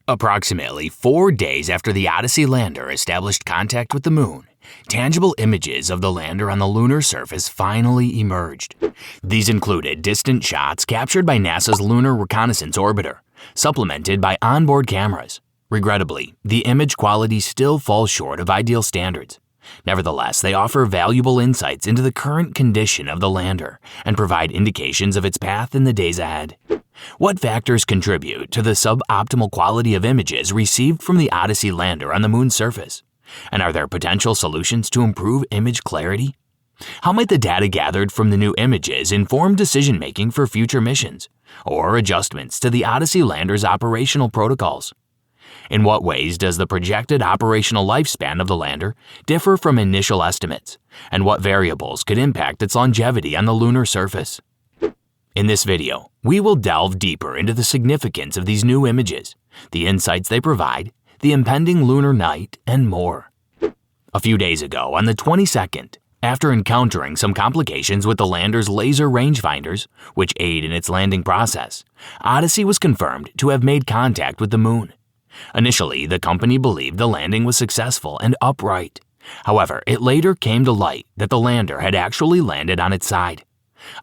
Approximately 4 days after the Odyssey lander established contact with the moon, tangible images of the lander on the lunar surface finally emerged. These included distant shots captured by NASA's Lunar Reconnaissance Orbiter, supplemented by onboard cameras. Regrettably, the image quality still falls short of ideal standards. Nevertheless, they offer valuable insights into the current condition of the lander and provide indications of its path in the days ahead. What factors contribute to the suboptimal quality of images received from the Odyssey lander on the moon's surface? And are there potential solutions to improve image clarity? How might the data gathered from the new images inform decision-making for future missions, or adjustments to the Odyssey lander's operational protocols? In what ways does the projected operational lifespan of the lander differ from initial estimates, and what variables could impact its longevity on the lunar surface? In this video, we will delve deeper into the significance of these new images, the insights they provide, the impending lunar night, and more. A few days ago, on the 22nd, after encountering some complications with the lander's laser rangefinders, which aid in its landing process, Odyssey was confirmed to have made contact with the moon. Initially, the company believed the landing was successful and upright. However, it later came to light that the lander had actually landed on its side.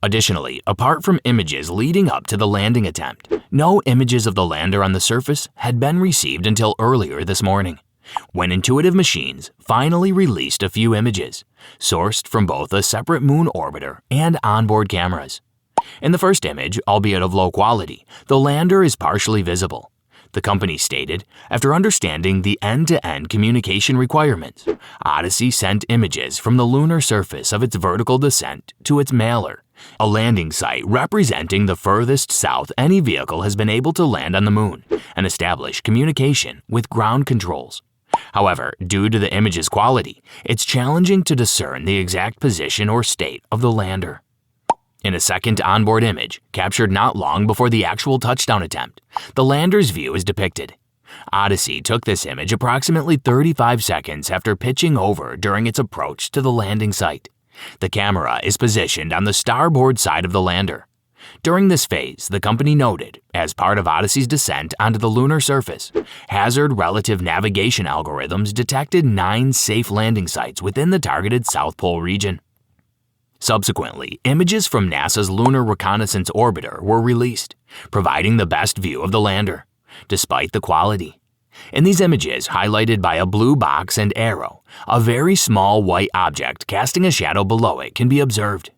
Additionally, apart from images leading up to the landing attempt, no images of the lander on the surface had been received until earlier this morning, when Intuitive Machines finally released a few images, sourced from both a separate moon orbiter and onboard cameras. In the first image, albeit of low quality, the lander is partially visible. The company stated, after understanding the end-to-end communication requirements, Odyssey sent images from the lunar surface of its vertical descent to its mailer, a landing site representing the furthest south any vehicle has been able to land on the moon and establish communication with ground controls. However, due to the image's quality, it's challenging to discern the exact position or state of the lander. In a second onboard image, captured not long before the actual touchdown attempt, the lander's view is depicted. Odyssey took this image approximately 35 seconds after pitching over during its approach to the landing site. The camera is positioned on the starboard side of the lander. During this phase, the company noted, as part of Odyssey's descent onto the lunar surface, hazard relative navigation algorithms detected 9 safe landing sites within the targeted South Pole region. Subsequently, images from NASA's Lunar Reconnaissance Orbiter were released, providing the best view of the lander, despite the quality. In these images, highlighted by a blue box and arrow, a very small white object casting a shadow below it can be observed.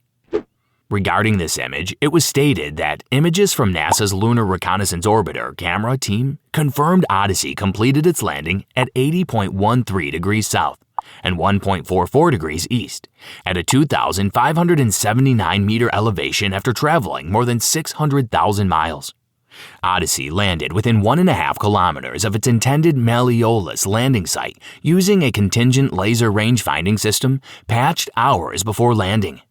Regarding this image, it was stated that images from NASA's Lunar Reconnaissance Orbiter camera team confirmed Odyssey completed its landing at 80.13 degrees south and 1.44 degrees east, at a 2,579-meter elevation after traveling more than 600,000 miles. Odyssey landed within 1.5 kilometers of its intended Malleolus landing site using a contingent laser range-finding system patched hours before landing.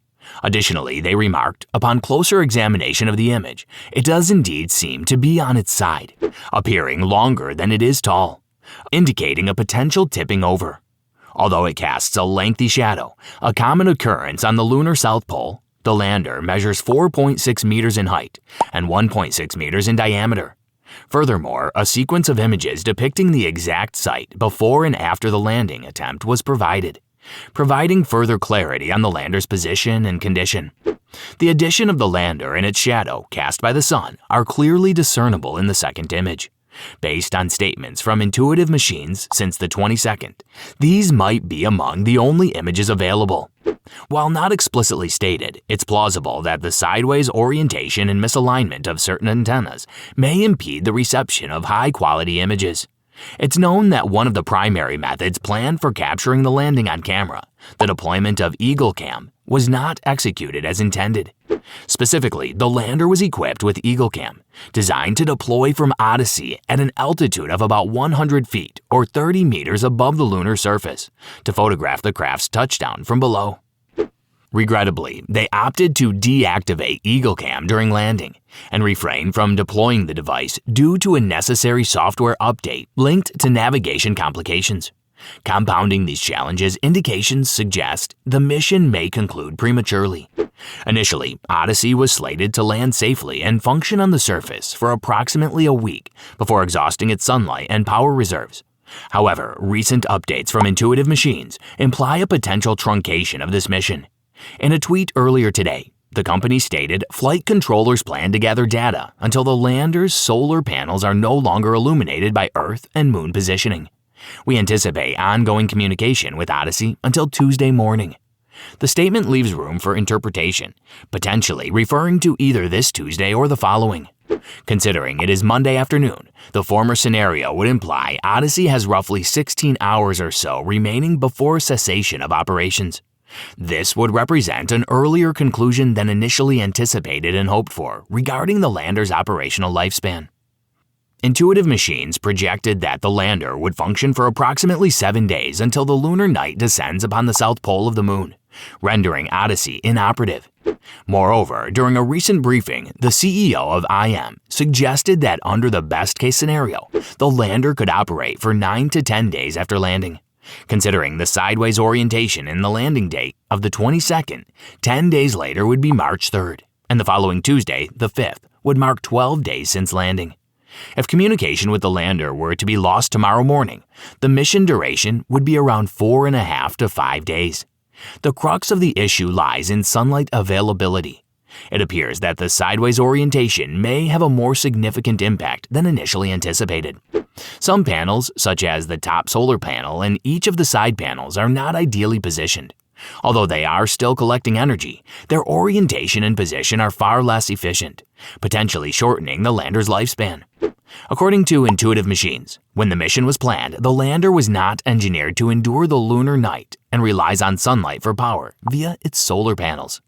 Additionally, they remarked, upon closer examination of the image, it does indeed seem to be on its side, appearing longer than it is tall, indicating a potential tipping over. Although it casts a lengthy shadow, a common occurrence on the lunar South Pole, the lander measures 4.6 meters in height and 1.6 meters in diameter. Furthermore, a sequence of images depicting the exact site before and after the landing attempt was provided, providing further clarity on the lander's position and condition. The addition of the lander and its shadow cast by the sun are clearly discernible in the second image. Based on statements from Intuitive Machines since the 22nd, these might be among the only images available. While not explicitly stated, it's plausible that the sideways orientation and misalignment of certain antennas may impede the reception of high-quality images. It's known that one of the primary methods planned for capturing the landing on camera, the deployment of Eagle Cam, was not executed as intended. Specifically, the lander was equipped with Eagle Cam, designed to deploy from Odyssey at an altitude of about 100 feet or 30 meters above the lunar surface, to photograph the craft's touchdown from below. Regrettably, they opted to deactivate Eagle Cam during landing and refrain from deploying the device due to a necessary software update linked to navigation complications. Compounding these challenges, indications suggest the mission may conclude prematurely. Initially, Odyssey was slated to land safely and function on the surface for approximately a week before exhausting its sunlight and power reserves. However, recent updates from Intuitive Machines imply a potential truncation of this mission. In a tweet earlier today, the company stated flight controllers plan to gather data until the lander's solar panels are no longer illuminated by Earth and Moon positioning. We anticipate ongoing communication with Odyssey until Tuesday morning. The statement leaves room for interpretation, potentially referring to either this Tuesday or the following. Considering it is Monday afternoon, the former scenario would imply Odyssey has roughly 16 hours or so remaining before cessation of operations. This would represent an earlier conclusion than initially anticipated and hoped for regarding the lander's operational lifespan. Intuitive Machines projected that the lander would function for approximately 7 days until the lunar night descends upon the south pole of the moon, rendering Odyssey inoperative. Moreover, during a recent briefing, the CEO of IM suggested that under the best-case scenario, the lander could operate for 9 to 10 days after landing. Considering the sideways orientation in the landing date of the 22nd, 10 days later would be March 3rd, and the following Tuesday, the 5th, would mark 12 days since landing. If communication with the lander were to be lost tomorrow morning, the mission duration would be around 4.5 to 5 days. The crux of the issue lies in sunlight availability. It appears that the sideways orientation may have a more significant impact than initially anticipated. Some panels, such as the top solar panel and each of the side panels, are not ideally positioned. Although they are still collecting energy, their orientation and position are far less efficient, potentially shortening the lander's lifespan. According to Intuitive Machines, when the mission was planned, the lander was not engineered to endure the lunar night and relies on sunlight for power via its solar panels.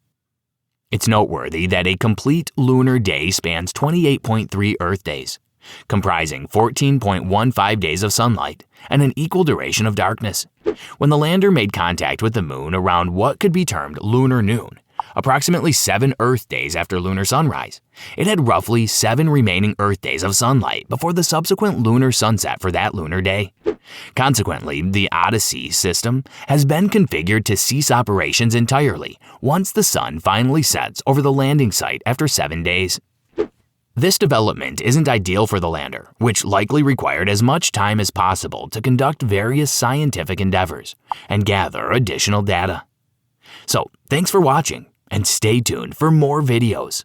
It's noteworthy that a complete lunar day spans 28.3 Earth days, comprising 14.15 days of sunlight and an equal duration of darkness. When the lander made contact with the moon around what could be termed lunar noon, approximately 7 Earth days after lunar sunrise, it had roughly 7 remaining Earth days of sunlight before the subsequent lunar sunset for that lunar day. Consequently, the Odyssey system has been configured to cease operations entirely once the sun finally sets over the landing site after 7 days. This development isn't ideal for the lander, which likely required as much time as possible to conduct various scientific endeavors and gather additional data. So, thanks for watching, and stay tuned for more videos.